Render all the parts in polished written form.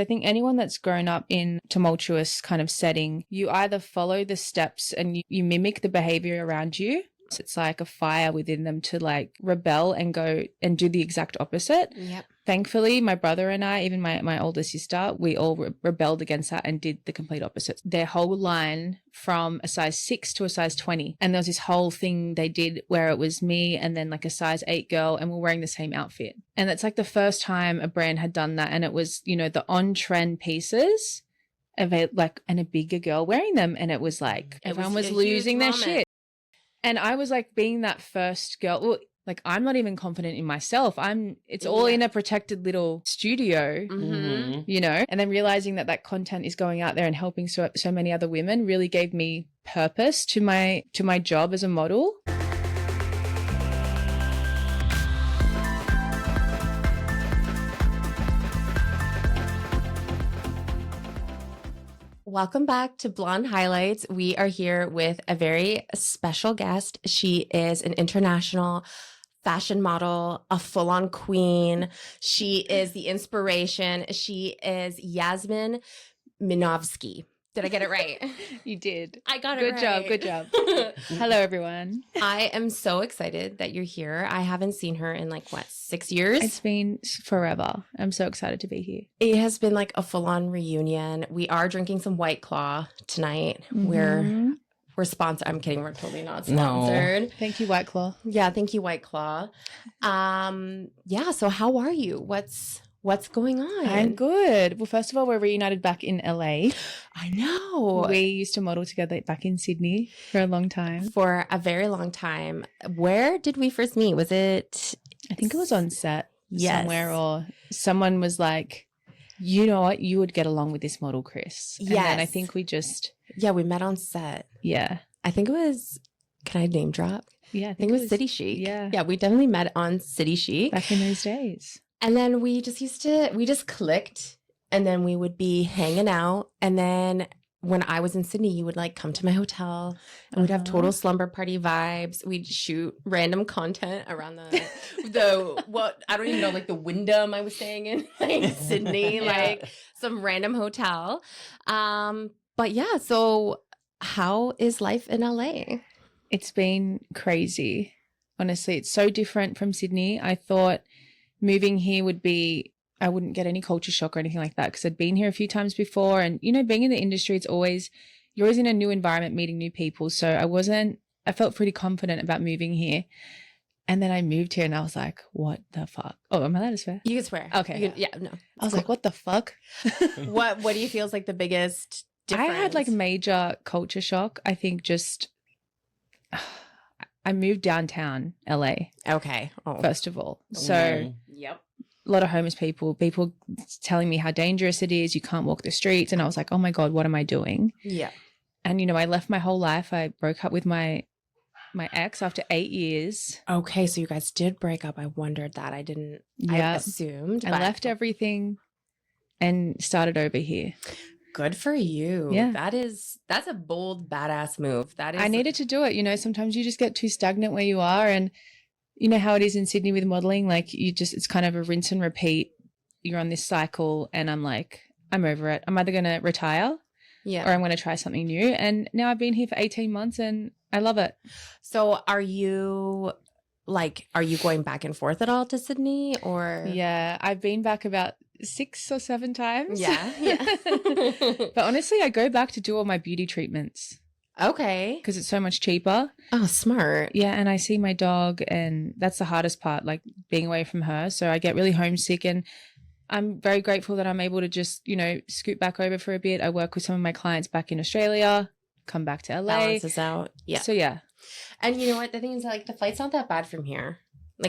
I think anyone that's grown up in tumultuous kind of setting, you either follow the steps and you mimic the behavior around you. So it's like a fire within them to like rebel and go and do the exact opposite. Yep. Thankfully, my brother and I, even my older sister, we all rebelled against that and did the complete opposite. Their whole line from a size 6 to a size 20. And there was this whole thing they did where it was me and then like a size 8 girl and we're wearing the same outfit. And it's like the first time a brand had done that. And it was, you know, the on-trend pieces of a bigger girl wearing them. And it was like everyone was losing their shit. And I was like being that first girl. Well, like I'm not even confident in myself. It's all in a protected little studio, you know, and then realizing that content is going out there and helping so many other women really gave me purpose to my job as a model. Welcome back to Blonde Highlights. We are here with a very special guest. She is an international fashion model, a full-on queen. She is the inspiration. She is Yasmin Minovski. Did I get it right? You did. I got it right. Good job. Hello, everyone. I am so excited that you're here. I haven't seen her in 6 years? It's been forever. I'm so excited to be here. It has been like a full-on reunion. We are drinking some White Claw tonight. We're sponsored. I'm kidding. We're totally not sponsored. No. Thank you, White Claw. Yeah, thank you, White Claw. So how are you? What's going on? I'm good. Well, first of all, we're reunited back in LA. I know. We used to model together back in Sydney for a long time. For a very long time. Where did we first meet? Was it? I think it was on set somewhere, or someone was like, you know what, you would get along with this model, Kris. Yes. And I think we just... Yeah, we met on set. Yeah. I think it was... Can I name drop? Yeah. I think it was City Chic. Yeah. Yeah, we definitely met on City Chic. Back in those days. And then we just clicked, and then we would be hanging out. And then when I was in Sydney, you would come to my hotel and we'd have total slumber party vibes. We'd shoot random content around I don't even know, the Wyndham I was staying in Sydney, some random hotel. But yeah, so how is life in LA? It's been crazy. Honestly, it's so different from Sydney. I thought moving here I wouldn't get any culture shock or anything like that because I'd been here a few times before. And, you know, being in the industry, you're always in a new environment, meeting new people. So I felt pretty confident about moving here. And then I moved here and I was like, what the fuck? Oh, am I allowed to swear? You can swear. Okay. No. I was like, what the fuck? What do you feel is the biggest difference? I had major culture shock. I think just... I moved downtown LA. Okay. First of all. So yep. A lot of homeless people telling me how dangerous it is. You can't walk the streets. And I was like, oh my God, what am I doing? Yeah. And, you know, I left my whole life. I broke up with my ex after 8 years. Okay. So you guys did break up. I wondered that. I didn't. Yeah. I assumed. I left everything and started over here. Good for you. Yeah. That's a bold, badass move. I needed to do it. You know, sometimes you just get too stagnant where you are. And you know how it is in Sydney with modeling, it's kind of a rinse and repeat. You're on this cycle and I'm like, I'm over it. I'm either going to retire or I'm going to try something new. And now I've been here for 18 months and I love it. So are you going back and forth at all to Sydney or? Yeah, I've been back about 6 or 7 times. Yeah. But honestly, I go back to do all my beauty treatments. Okay. Because it's so much cheaper. Oh, smart. Yeah, and I see my dog and that's the hardest part, being away from her. So I get really homesick and I'm very grateful that I'm able to just, you know, scoot back over for a bit. I work with some of my clients back in Australia, come back to LA. Balances out. Yeah. So yeah. And you know what? The thing is the flight's not that bad from here.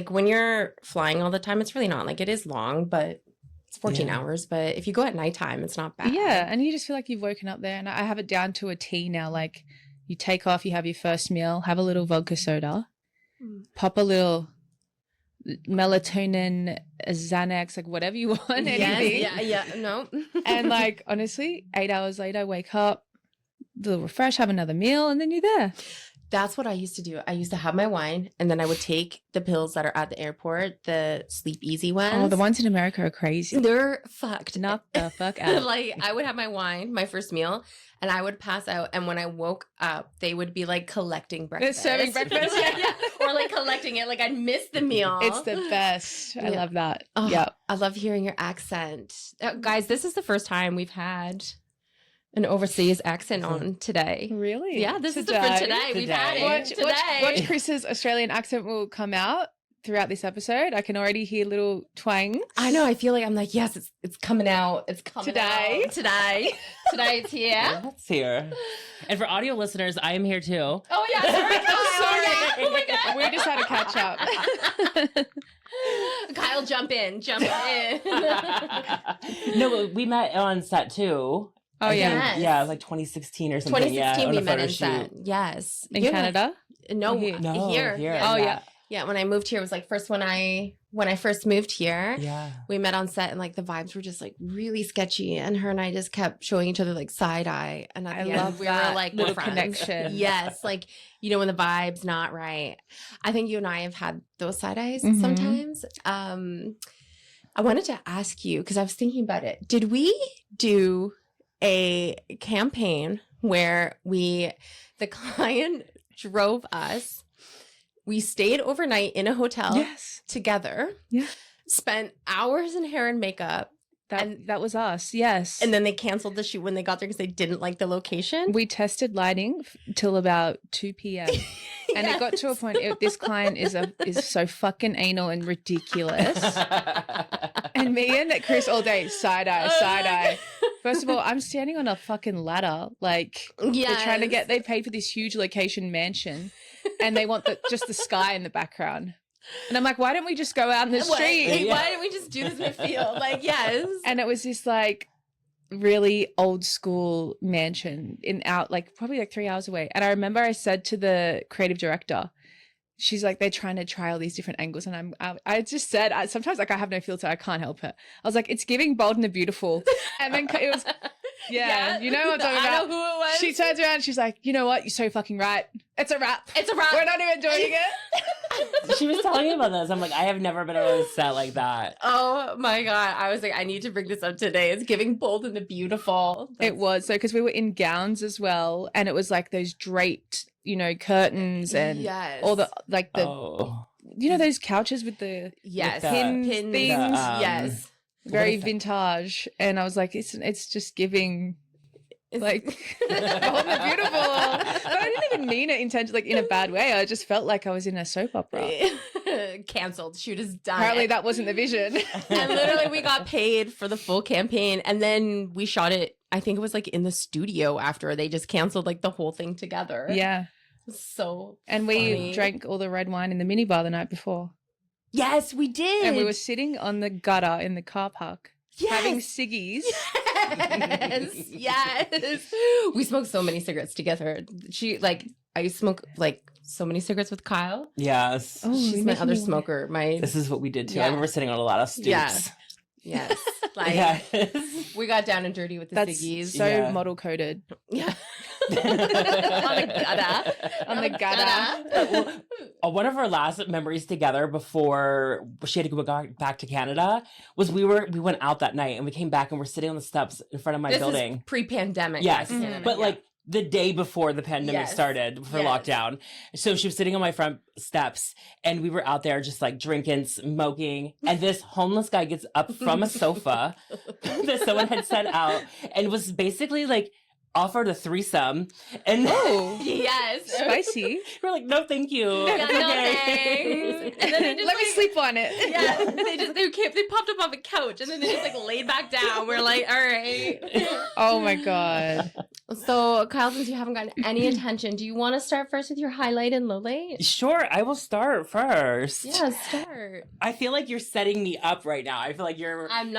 When you're flying all the time, it's really not. It is long, but it's 14 hours. But if you go at nighttime, it's not bad. Yeah. And you just feel like you've woken up there. And I have it down to a T now. You take off, you have your first meal, have a little vodka soda, pop a little melatonin, a Xanax, whatever you want, anything. Yeah, no. And honestly, 8 hours later, I wake up, a little refresh, have another meal, and then you're there. That's what I used to do. I used to have my wine, and then I would take the pills that are at the airport, the sleep easy ones. Oh, the ones in America are crazy. They're fucked. Knock the fuck out. Like, I would have my wine, my first meal, and I would pass out. And when I woke up, they would be like collecting breakfast. They're serving breakfast. Yeah. Or like collecting it. Like, I'd miss the meal. It's the best. I love that. Oh, Yeah. I love hearing your accent. Guys, this is the first time we've had an overseas accent on today. Really? Yeah, this is the first today. We've had it today. Watch Chris's Australian accent will come out throughout this episode. I can already hear little twangs. I know. I feel like I'm like, yes, it's coming out. It's coming Today. out. Today. It's here. That's here. And for audio listeners, I am here too. Oh, yeah. Sorry, Kyle. Oh my God. We just had to catch up. Kyle, jump in. No, but we met on set too. Oh, I yeah. think, Yes. yeah, it was like 2016 or something. 2016 on we a met photo in shoot. set. Yes. In Yeah. Canada? No, Here. No, here. Oh, yeah. yeah. Yeah, when I moved here, it was like first when I first moved here. Yeah. We met on set and like the vibes were just like really sketchy, and her and I just kept showing each other like side eye, and at I the end, love we that were like little friends. connection. Yes, like when the vibe's not right. I think you and I have had those side eyes Mhm. sometimes. I wanted to ask you because I was thinking about it. Did we do a campaign where the client drove us? We stayed overnight in a hotel Yes. together. Yeah. Spent hours in hair and makeup. That was us. Yes. And then they canceled the shoot when they got there because they didn't like the location. we tested lighting till about 2 p.m. And it got to a point, this client is so fucking anal and ridiculous. And me and Kris all day, side eye. First of all, I'm standing on a fucking ladder. Like, they're trying to they paid for this huge location mansion and they want just the sky in the background. And I'm like, why don't we just go out in the street? Why don't we just do this in the field? Like, yes. And it was this like really old school mansion probably like 3 hours away. And I remember I said to the creative director, she's like, they're trying to try all these different angles. And I just said, sometimes like I have no filter. I can't help it. I was like, it's giving Bold and the Beautiful. And then it was, you know what I'm talking about. I know who it was. She turns around and she's like, you know what? You're so fucking right. It's a wrap. It's a wrap. We're not even doing it. She was telling me about this. I'm like, I have never been on a set like that. Oh my God. I was like, I need to bring this up today. It's giving Bold and the Beautiful. It was. So, because we were in gowns as well. And it was like those draped, curtains and all the, like the, those couches with the yes. pin Pins. things. Yes. Very vintage. And I was like, it's just giving like Bold and Beautiful. But I didn't even mean it intentionally, like in a bad way. I just felt like I was in a soap opera. Canceled. Shoot is done. Apparently that wasn't the vision. And literally we got paid for the full campaign, and then we shot it, I think it was like in the studio after. They just canceled like the whole thing together. Yeah. So and we drank all the red wine in the minibar the night before. Yes, we did. And we were sitting on the gutter in the car park having ciggies. Yes. We smoked so many cigarettes together. I smoke like so many cigarettes with Kyle. Yes. Oh, She's my other smoker. This is what we did too. I remember sitting on a lot of stoops. Yeah. Yes. Like Yes. we got down and dirty with the That's ciggies. so model coded. Yeah. On the gutter. On the gutter. One of our last memories together before she had to go back to Canada was we went out that night and we came back and we're sitting on the steps in front of my building. Is pre-pandemic. Yes. Canada, But like the day before the pandemic started for lockdown. So she was sitting on my front steps and we were out there just like drinking, smoking. And this homeless guy gets up from a sofa that someone had set out and was basically like offered a threesome. And yes. Spicy. we're like, no, thank you. No thanks. And then they just let me sleep on it. Yeah. They popped up on the couch and then they just like laid back down. We're like, all right. Oh my God. So Kyle, since you haven't gotten any attention, do you want to start first with your highlight and low light? Sure, I will start first. Yeah, start. I feel like you're setting me up right now. I feel like you're planning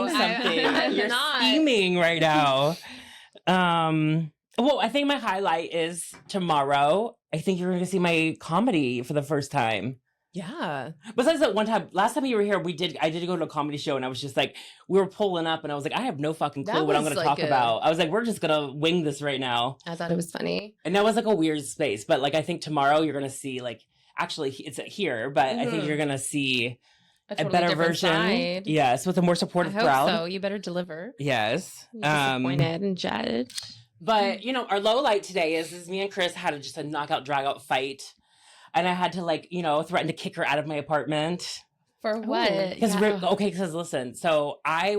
though. something. I'm You're not. scheming right now. Well, I think my highlight is tomorrow. I think you're going to see my comedy for the first time. Yeah. Besides that one time, last time you were here, I did go to a comedy show and I was just like, we were pulling up and I was like, I have no fucking clue what I'm going to talk about. I was like, we're just going to wing this right now. I thought it was funny. And that was like a weird space. But like, I think tomorrow you're going to see like, actually it's here, but I think you're going to see a totally better version. Side. Yes. With a more supportive crowd. So you better deliver. Yes. Disappointed and judged. But you know, our low light today is me and Kris had just a knockout drag out fight. And I had to like, you know, threaten to kick her out of my apartment. For what? Because listen, so we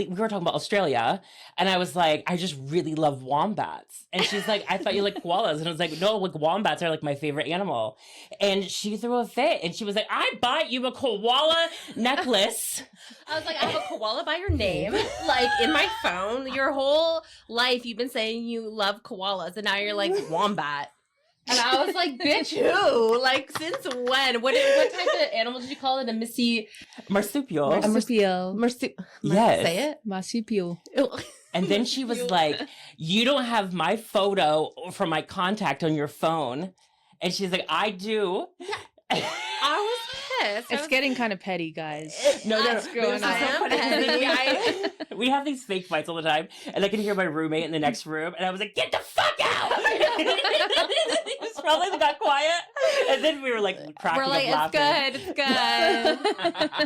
were talking about Australia, and I was like, I just really love wombats. And she's like, I thought you like koalas. And I was like, no, like wombats are like my favorite animal. And she threw a fit and she was like, I bought you a koala necklace. I was like, I have a koala by your name, like in my phone. Your whole life you've been saying you love koalas, and now you're like wombat. And I was like, bitch, who? Like, since when? What type of animal did you call it? A marsupial. A marsupial. Yes. Say it? Marsupial. And then she was like, you don't have my photo from my contact on your phone. And she's like, I do. I was pissed. It's getting kind of petty, guys. No. Going on. We have these fake fights all the time. And I can hear my roommate in the next room. And I was like, get the fuck out! He was probably got quiet. And then we were like cracking up laughing. It's good.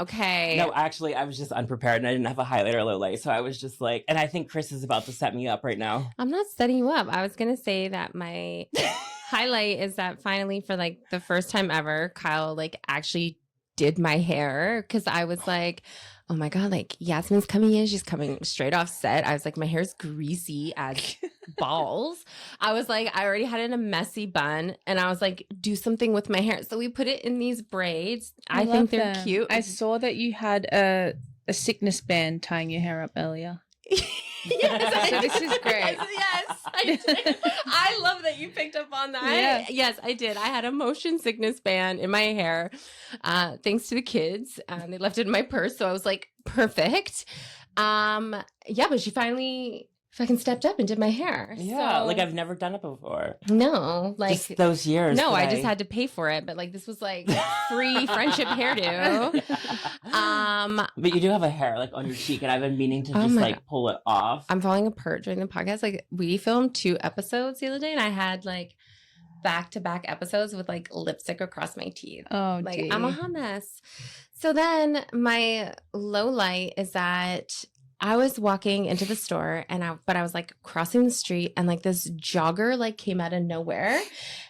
Okay. No, actually, I was just unprepared and I didn't have a highlight or low light. So I was just like, and I think Kris is about to set me up right now. I'm not setting you up. I was going to say that my highlight is that finally, for like the first time ever, Kyle like actually did my hair, because I was like, oh my God, like Yasmin's coming in. She's coming straight off set. I was like, my hair's greasy as balls. I was like, I already had it in a messy bun, and I was like, do something with my hair. So we put it in these braids. I think they're cute. I saw that you had a sickness band tying your hair up earlier. Yes, so this is great. Yes, I did. I love that you picked up on that. Yeah. Yes, I did. I had a motion sickness band in my hair, thanks to the kids. They left it in my purse, so I was like, perfect. Yeah, but she finally fucking stepped up and did my hair. Yeah, so, like I've never done it before. No, like just those years. No, I just had to pay for it, but like this was like free friendship hairdo. But you do have a hair like on your cheek, and I've been meaning to just like pull it off. I'm falling apart during the podcast. Like we filmed 2 episodes the other day, and I had like back-to-back episodes with like lipstick across my teeth. Oh, like dear. I'm a hot mess. So then my low light is that I was walking into the store, but I was like crossing the street, and like this jogger like came out of nowhere,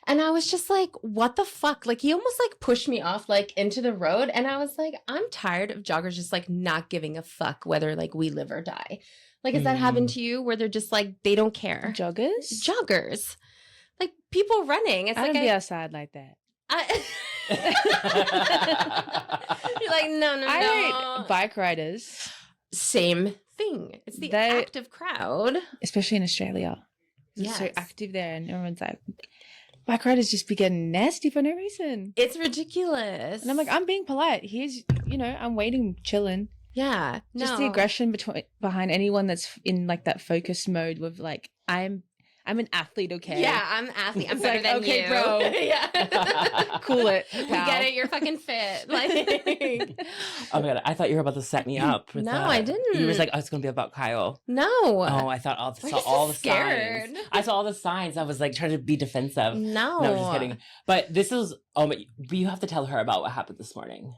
and I was just like, what the fuck? Like he almost like pushed me off like into the road, and I was like, I'm tired of joggers just like not giving a fuck whether like we live or die. Like, has that happened to you where they're just like, they don't care? Joggers. Like people running. It's I like don't be outside like that. You're like, no. I rate bike riders. Same thing. It's the active crowd. Especially in Australia. It's Yes. so active there, and everyone's like, bike riders just be getting nasty for no reason. It's ridiculous. And I'm like, I'm being polite. Here's, I'm waiting, chilling. Yeah. Just the aggression behind anyone that's in like that focus mode with like, I'm an athlete, okay? Yeah, I'm an athlete. I'm It's better like, than okay, you. bro. Yeah. Cool it, We pal. get it. You're fucking fit. Like, Oh my God, I thought you were about to set me up. With No, that. I didn't. You was like, oh, it's going to be about Kyle. no. Oh, I thought Why saw are you all so the scared? signs. I saw all the signs. I was like trying to be defensive. No. No, just kidding. But this is, but you have to tell her about what happened this morning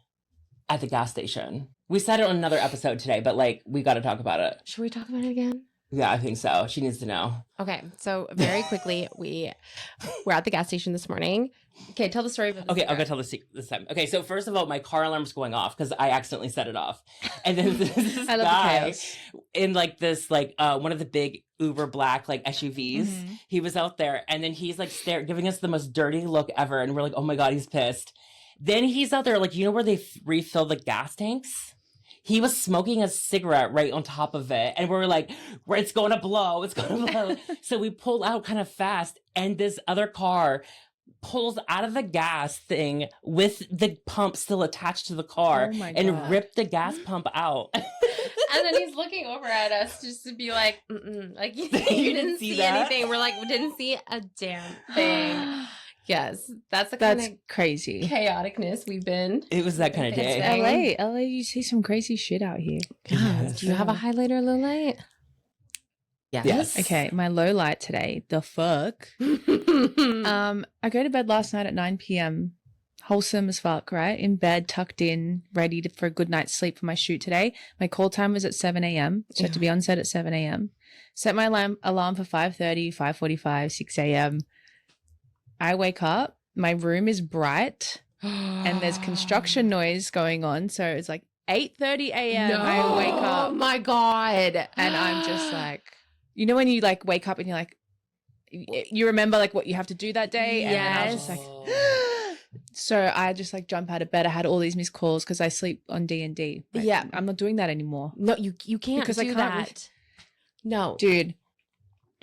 at the gas station. We said it on another episode today, but like, we got to talk about it. Should we talk about it again? Yeah, I think so. She needs to know. Okay, so very quickly, we're at the gas station this morning. Okay, tell the story. About Okay, I'm going to tell this time. Okay, so first of all, my car alarm's going off because I accidentally set it off. And then this I love guy the chaos. in like this, like one of the big Uber black like SUVs, Mm-hmm. he was out there and then he's like giving us the most dirty look ever. And we're like, oh my God, he's pissed. Then he's out there like, you know where they refill the gas tanks? He was smoking a cigarette right on top of it. And we're like, it's going to blow. It's going to blow. So we pulled out kind of fast. And this other car pulls out of the gas thing with the pump still attached to the car Oh my and God. ripped the gas pump out. And then he's looking over at us just to be like, like you didn't see anything. We're like, we didn't see a damn thing. Yes, that's kind of crazy chaoticness we've been. It was that kind of LA, day. LA, you see some crazy shit out here. Yes. Do you have a highlight or low light? Yes. Okay, my low light today. The fuck. I go to bed last night at 9 p.m. Wholesome as fuck, right? In bed, tucked in, ready for a good night's sleep for my shoot today. My call time was at 7 a.m. So I had to be on set at 7 a.m. Set my alarm for 5:30, 5:45, 6 a.m. I wake up. My room is bright and there's construction noise going on. So it's like 8:30 a.m. I wake up. Oh my God. And I'm just like, you know when you like wake up and you're like, you remember like what you have to do that day? Yes. And I was just like, so I just like jump out of bed. I had all these missed calls because I sleep on D&D. Like, yeah. I'm not doing that anymore. No, you can't because do I can't that. No. Dude,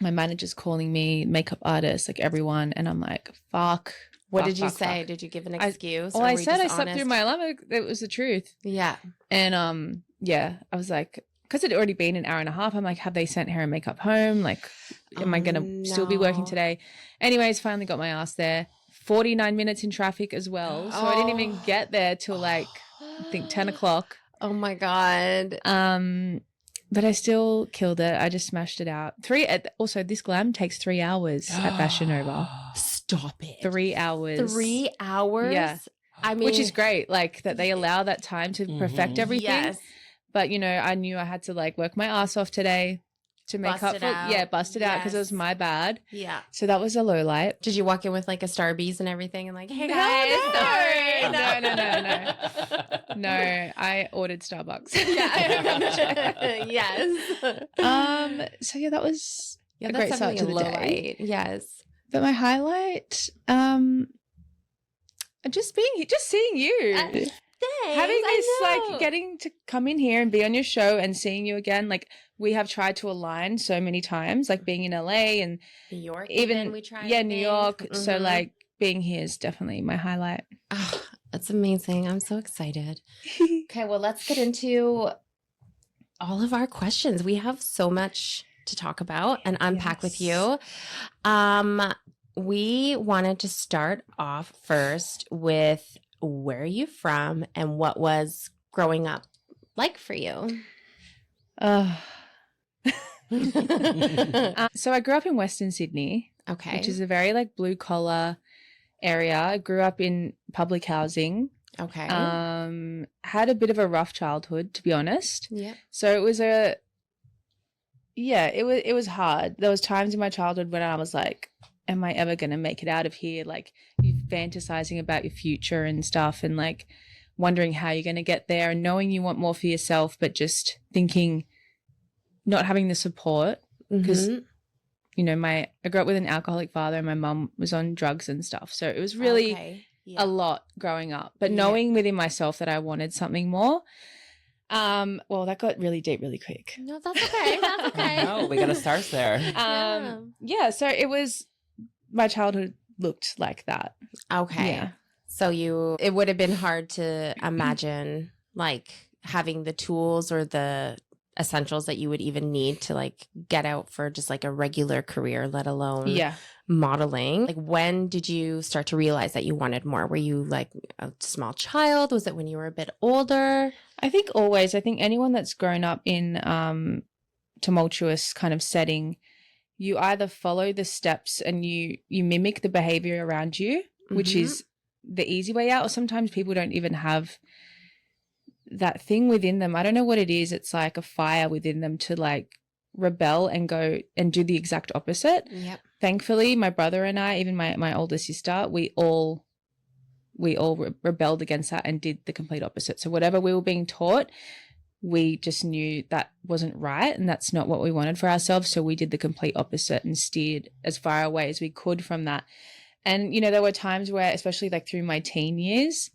my manager's calling me, makeup artist, like everyone. And I'm like, fuck. What did you say? Did you give an excuse? I said I slept through my alarm. It was the truth. Yeah. And yeah, I was like, because it had already been an hour and a half, I'm like, have they sent hair and makeup home? Like, am I going to still be working today? Anyways, finally got my ass there. 49 minutes in traffic as well. So I didn't even get there till like, I think 10 o'clock. Oh my God. But I still killed it. I just smashed it out. Also, this glam takes 3 hours at Fashion Nova. Stop it. 3 hours. 3 hours? Yeah. I mean, which is great, like that they allow that time to perfect everything. Yes. But, you know, I knew I had to like work my ass off today to make up for it. Yeah, bust it out because it was my bad. Yeah. So that was a low light. Did you walk in with like a Starbucks and everything and like, hey guys, sorry. No. No, I ordered Starbucks. Yeah, I remember. Yes. So yeah, that was a that's great start to the low day. light. Yes. But my highlight, just seeing you. Thanks. Having this, like, getting to come in here and be on your show and seeing you again, like, we have tried to align so many times, like being in LA and New York, even we tried. Yeah, New York. So, like, being here is definitely my highlight. Oh, that's amazing. I'm so excited. Okay, well, let's get into all of our questions. We have so much to talk about and unpack with you. We wanted to start off first with where are you from and what was growing up like for you? So I grew up in Western Sydney, Okay. which is a very like blue collar area. I grew up in public housing. Okay. Had a bit of a rough childhood, to be honest. Yeah. So it was it was hard. There was times in my childhood when I was like, am I ever going to make it out of here? Like, you fantasizing about your future and stuff and like wondering how you're going to get there and knowing you want more for yourself, but just thinking, not having the support because, you know, I grew up with an alcoholic father and my mum was on drugs and stuff. So it was really a lot growing up, but knowing within myself that I wanted something more. Well, that got really deep really quick. No, that's okay. That's okay. No, we got to start there. So it was, my childhood looked like that. Okay. Yeah. So it would have been hard to imagine like having the tools or the essentials that you would even need to like get out for just like a regular career, let alone modeling. Like, when did you start to realize that you wanted more? Were you like a small child? Was it when you were a bit older? I think always. I think anyone that's grown up in tumultuous kind of setting, you either follow the steps and you mimic the behavior around you, which is the easy way out, or sometimes people don't even have that thing within them. I don't know what it is. It's like a fire within them to like rebel and go and do the exact opposite. Yep. Thankfully, my brother and I, even my older sister, we all rebelled against that and did the complete opposite. So whatever we were being taught, we just knew that wasn't right and that's not what we wanted for ourselves. So we did the complete opposite and steered as far away as we could from that. And, you know, there were times where, especially like through my teen years,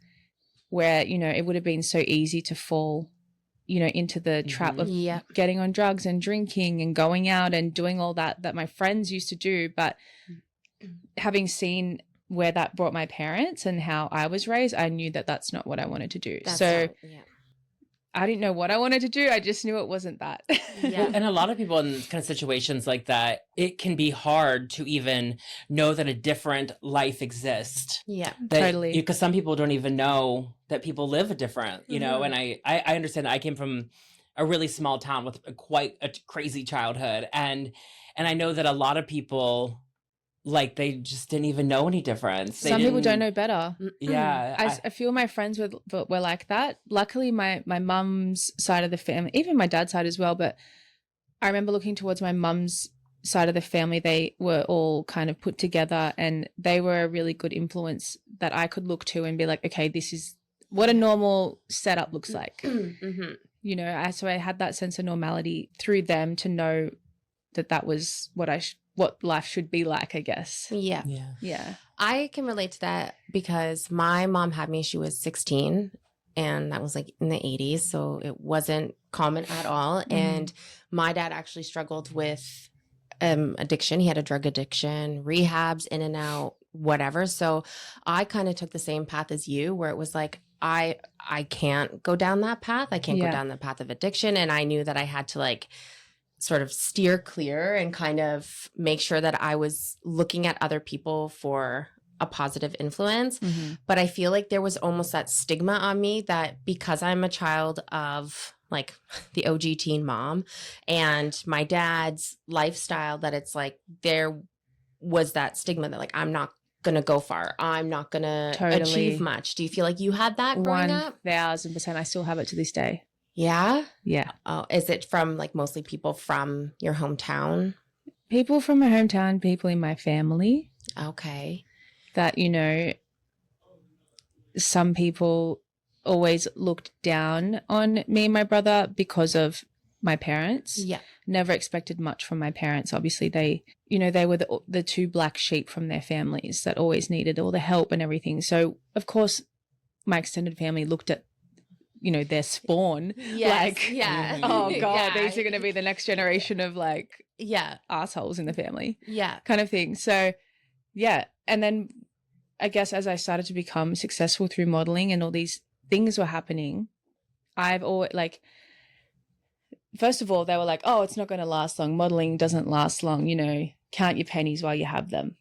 where, you know, it would have been so easy to fall, you know, into the trap of getting on drugs and drinking and going out and doing all that my friends used to do. But having seen where that brought my parents and how I was raised, I knew that that's not what I wanted to do. I didn't know what I wanted to do. I just knew it wasn't that. Yeah. Well, and a lot of people in kind of situations like that, it can be hard to even know that a different life exists. Yeah. Totally. Because some people don't even know that people live a different, you know, and I understand that I came from a really small town with quite a crazy childhood. And I know that a lot of people, like, they just didn't even know any difference. Some people don't know better. Yeah. A few of my friends were like that. Luckily, my mum's side of the family, even my dad's side as well, but I remember looking towards my mum's side of the family. They were all kind of put together, and they were a really good influence that I could look to and be like, okay, this is what a normal setup looks like. Mm-hmm. You know, so I had that sense of normality through them to know that was what life should be like, I guess. Yeah. Yeah. I can relate to that because my mom had me, she was 16, and that was like in the 80s. So it wasn't common at all. And my dad actually struggled with addiction. He had a drug addiction, rehabs, in and out, whatever. So I kind of took the same path as you, where it was like, I can't go down that path. I can't go down the path of addiction. And I knew that I had to like sort of steer clear and kind of make sure that I was looking at other people for a positive influence. But I feel like there was almost that stigma on me that because I'm a child of like the OG teen mom and my dad's lifestyle, that it's like there was that stigma that like I'm not gonna go far, I'm not gonna achieve much. Do you feel like you had that growing up? 1000%. I still have it to this day. Yeah? Yeah. Oh, is it from like mostly people from your hometown? People from my hometown, people in my family. Okay. That, you know, some people always looked down on me and my brother because of my parents. Yeah. Never expected much from my parents. Obviously, they were the two black sheep from their families that always needed all the help and everything. So, of course, my extended family looked at, you know, their spawn. Yes, like, yeah. Oh, God, Yeah. these are going to be the next generation of, like, assholes in the family. Yeah. Kind of thing. So, yeah. And then I guess as I started to become successful through modeling and all these things were happening, I've always, like, first of all, they were like, oh, it's not going to last long. Modeling doesn't last long, you know, count your pennies while you have them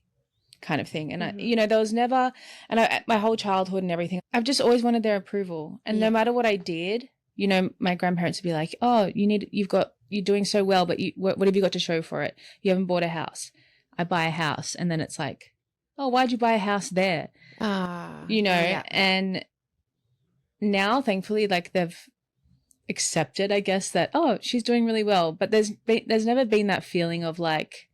kind of thing. And I, you know, there was never, and my whole childhood and everything, I've just always wanted their approval. And no matter what I did, you know, my grandparents would be like, oh, you're doing so well, but what have you got to show for it? You haven't bought a house. I buy a house. And then it's like, oh, why'd you buy a house there? You know, and now thankfully, like they've accepted, I guess, that, oh, she's doing really well. But there's never been that feeling of like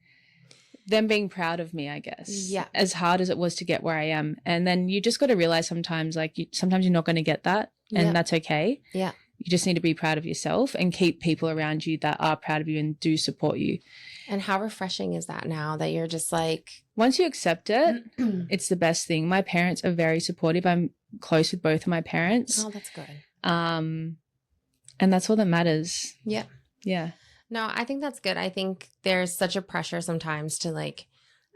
them being proud of me, I guess. Yeah. As hard as it was to get where I am. And then you just got to realize sometimes, like, sometimes you're not going to get that, and that's okay. Yeah. You just need to be proud of yourself and keep people around you that are proud of you and do support you. And how refreshing is that now that you're just like... Once you accept it, it's the best thing. My parents are very supportive. I'm close with both of my parents. Oh, that's good. And that's all that matters. Yeah. Yeah. No, I think that's good. I think there's such a pressure sometimes to like,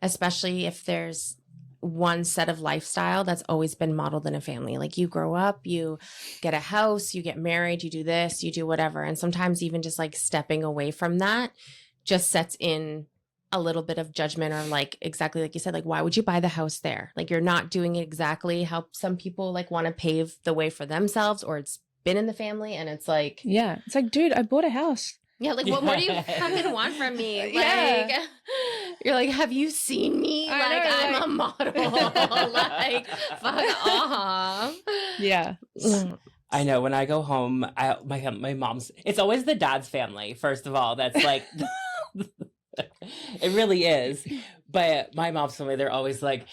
especially if there's one set of lifestyle that's always been modeled in a family. Like you grow up, you get a house, you get married, you do this, you do whatever. And sometimes even just like stepping away from that just sets in a little bit of judgment, or like exactly like you said, like, why would you buy the house there? Like you're not doing it exactly how some people like want to pave the way for themselves, or it's been in the family and it's like, yeah, it's like, dude, I bought a house. Yeah, like what more do you fucking want from me? Like, you're like, have you seen me? I'm a model. Like, fuck off. Yeah. I know. When I go home, my mom's. It's always the dad's family. First of all, that's like, it really is. But my mom's family, they're always like,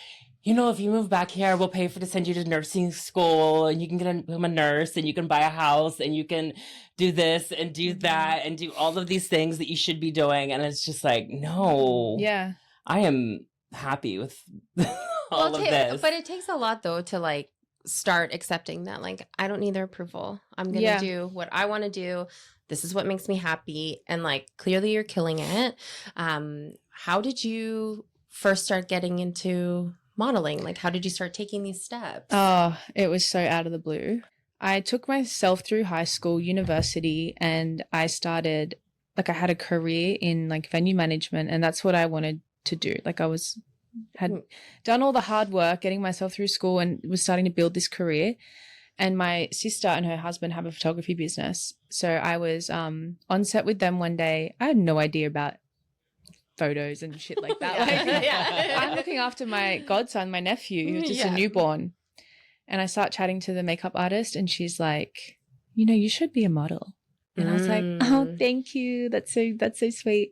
you know, if you move back here, we'll pay to send you to nursing school, and you can become a nurse, and you can buy a house, and you can do this and do that and do all of these things that you should be doing. And it's just like, no. Yeah. I am happy with all of this. But it takes a lot, though, to like start accepting that, like, I don't need their approval. I'm going to do what I want to do. This is what makes me happy. And like, clearly you're killing it. How did you first start getting into modeling? Like, how did you start taking these steps? Oh, it was so out of the blue. I took myself through high school, university, and I started, like, I had a career in like venue management, and that's what I wanted to do. Like, had done all the hard work getting myself through school and was starting to build this career. And my sister and her husband have a photography business. So I was on set with them one day. I had no idea about photos and shit like that. I'm looking after my godson, my nephew, who's just a newborn. And I start chatting to the makeup artist, and she's like, you know, you should be a model. And I was like, oh, thank you. That's so sweet.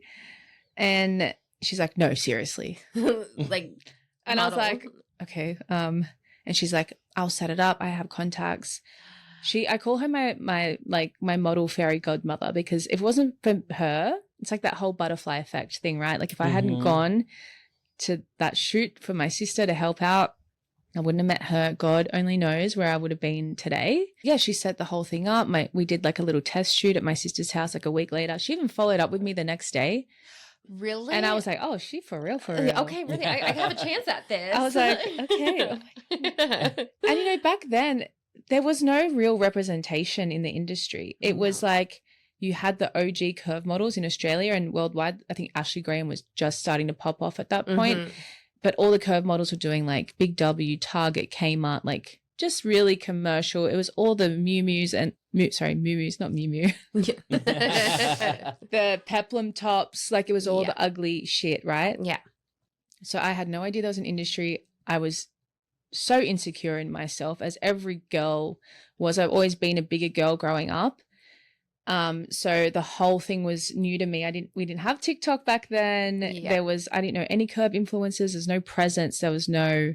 And she's like, no, seriously. Like, and model. I was like, okay. And she's like, I'll set it up. I have contacts. I call her my model fairy godmother, because if it wasn't for her, it's like that whole butterfly effect thing, right? Like, if I hadn't gone to that shoot for my sister to help out, I wouldn't have met her. God only knows where I would have been today. Yeah, she set the whole thing up. We did like a little test shoot at my sister's house like a week later. She even followed up with me the next day. Really? And I was like, oh, she for real. Okay, really? I have a chance at this. I was like, okay. And, you know, back then, there was no real representation in the industry. It was like you had the OG curve models in Australia and worldwide. I think Ashley Graham was just starting to pop off at that point. But all the curve models were doing like Big W, Target, Kmart, like just really commercial. It was all the Miu Mius and Miu Mius, not Miu Miu. The peplum tops, like it was all the ugly shit, right? Yeah. So I had no idea there was an industry. I was so insecure in myself, as every girl was. I've always been a bigger girl growing up. So the whole thing was new to me. We didn't have TikTok back then. I didn't know any curve influencers. There's no presence. There was no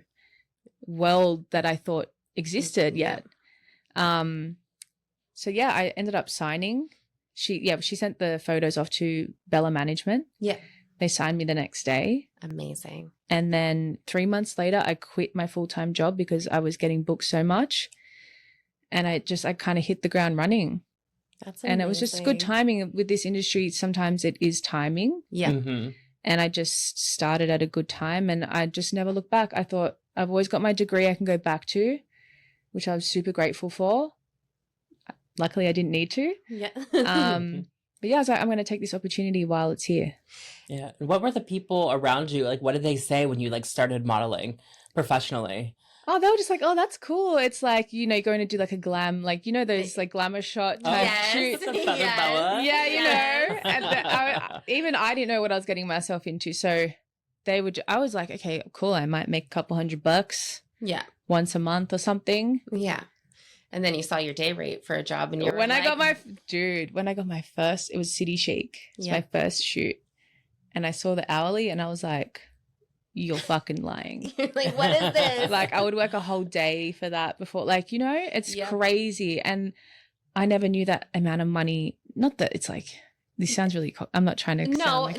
world that I thought existed yet. So yeah, I ended up signing. She sent the photos off to Bella Management. Yeah. They signed me the next day. Amazing. And then 3 months later, I quit my full-time job because I was getting booked so much. And I kind of hit the ground running. That's amazing. And it was just good timing with this industry. Sometimes it is timing. Yeah. And I just started at a good time, and I just never looked back. I thought, I've always got my degree I can go back to, which I was super grateful for. Luckily, I didn't need to. Yeah. But yeah, I was like, I'm going to take this opportunity while it's here. Yeah. And what were the people around you? Like, what did they say when you like started modeling professionally? Oh, they were just like, oh, that's cool. It's like, you know, going to do like a glam, like, you know, those like glamour shot type shoots. Yeah, you know. And I didn't know what I was getting myself into. So I was like, okay, cool. I might make a couple $100. Yeah. Once a month or something. Yeah. And then you saw your day rate for a job, and when I got my first, it was City Chic. It's my first shoot. And I saw the hourly and I was like, you're fucking lying. Like, what is this? Like, I would work a whole day for that before. Like, you know, it's crazy. And I never knew that amount of money. Not that it's like, this sounds really, I'm not trying to. No.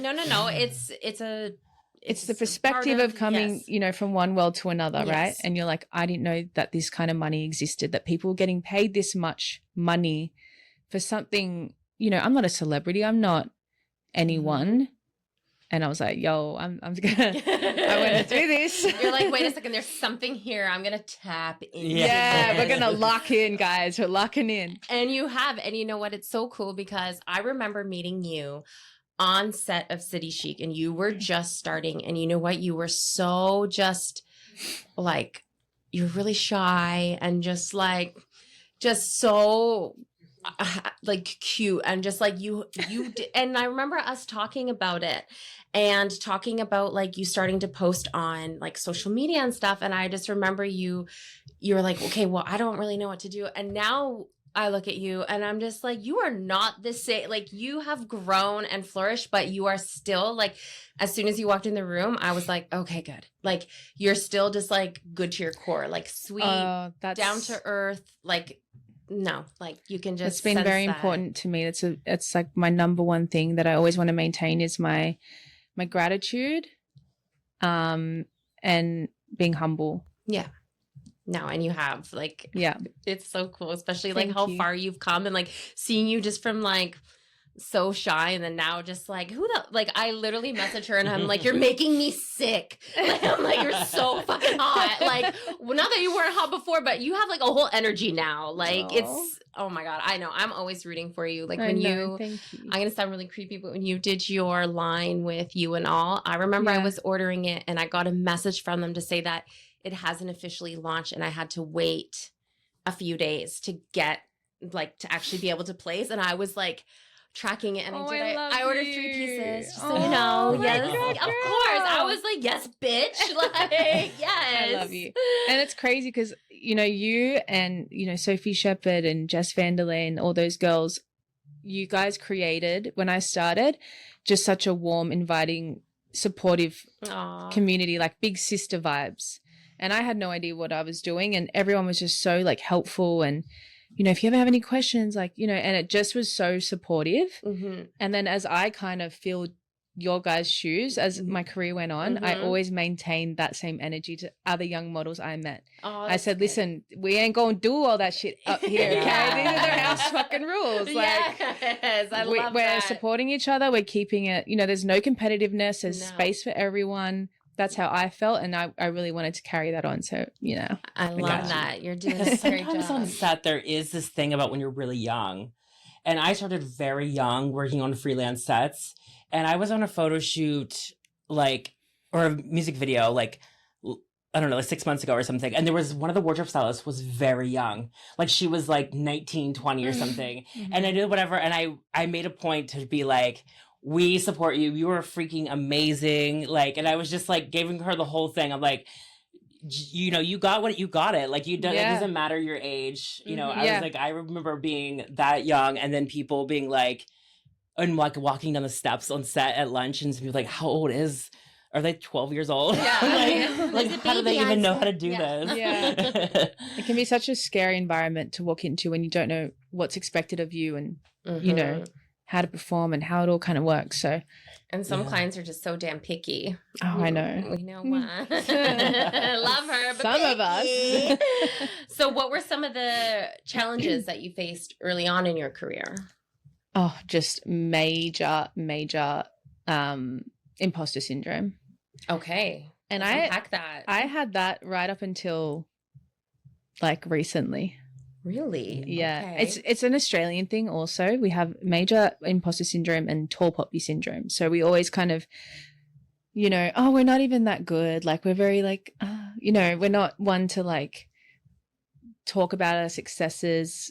It's the perspective of coming, you know, from one world to another, right? And you're like, I didn't know that this kind of money existed, that people were getting paid this much money for something, you know, I'm not a celebrity. I'm not anyone. And I was like, yo, I'm going to do this. You're like, wait a second, there's something here. I'm going to tap in. Yeah, we're going to lock in, guys. We're locking in. And you have. And you know what? It's so cool because I remember meeting you on set of City Chic, and you were just starting, and you know what? You were so just like, you're really shy and just so like cute, and just like you and I remember us talking about it and talking about like you starting to post on like social media and stuff, and I just remember you were like, okay, well, I don't really know what to do. And now I look at you and I'm just like, you are not the same. Like, you have grown and flourished, but you are still like, as soon as you walked in the room, I was like, okay, good. Like, you're still just like good to your core, like sweet, down to earth. Like, no, like you can just. It's been very important to me. It's like my number one thing that I always want to maintain is my gratitude, and being humble. Yeah. No, and you have like, yeah, it's so cool, especially like how far you've come, and like seeing you just from like so shy, and then now just like, who the, like, I literally message her and I'm like, you're making me sick. Like, I'm like, you're so fucking hot. Like, well, not that you weren't hot before, but you have like a whole energy now. Like, it's, oh my God, I know. I'm always rooting for you. Like, when thank you, you. I'm gonna sound really creepy, but when you did your line with You and All, I remember I was ordering it and I got a message from them to say that it hasn't officially launched, and I had to wait a few days to get, like, to actually be able to place. And I was like tracking it, and I ordered 3 pieces, just so you know. Yes, God, of course. I was like, yes, bitch. Like, yes. I love you. And it's crazy because, you know, you and, you know, Sophie Shepherd and Jess Vanderleen, all those girls, you guys created, when I started, just such a warm, inviting, supportive community, like big sister vibes. And I had no idea what I was doing, and everyone was just so like helpful, and, you know, if you ever have any questions, like, you know, and it just was so supportive. And then as I kind of filled your guys' shoes as my career went on, I always maintained that same energy to other young models I met. I said, listen, we ain't going to do all that shit up here, okay? These are their house fucking rules. Like, we're supporting each other. We're keeping it, you know, there's no competitiveness. There's space for everyone. That's how I felt, and I really wanted to carry that on. So, you know. I love that. You're doing a great job. Sometimes on set, there is this thing about when you're really young. And I started very young working on freelance sets. And I was on a photo shoot, like, or a music video, like, I don't know, like 6 months ago or something. And there was one of the wardrobe stylists was very young. Like, she was like 19, 20 or something. And I did whatever. And I made a point to be like, we support you. You are freaking amazing. Like, and I was just like giving her the whole thing. I'm like, you know, you got it. Like, it doesn't matter your age. You know, I was like, I remember being that young, and then people being like, and like walking down the steps on set at lunch, and people like, how old are they 12 years old? Yeah. like how do they even know how to do this? Yeah. It can be such a scary environment to walk into when you don't know what's expected of you, and, you know, how to perform and how it all kind of works. So, and some clients are just so damn picky. Oh, I know. We know why. Love her, but some picky. of us. So what were some of the challenges that you faced early on in your career? Oh, just major imposter syndrome. Okay. And let's unpack that. I had that right up until like recently. Really? Yeah. Okay. It's an Australian thing also. We have major imposter syndrome and tall poppy syndrome. So we always kind of, you know, oh, we're not even that good. Like, we're very like, you know, we're not one to like talk about our successes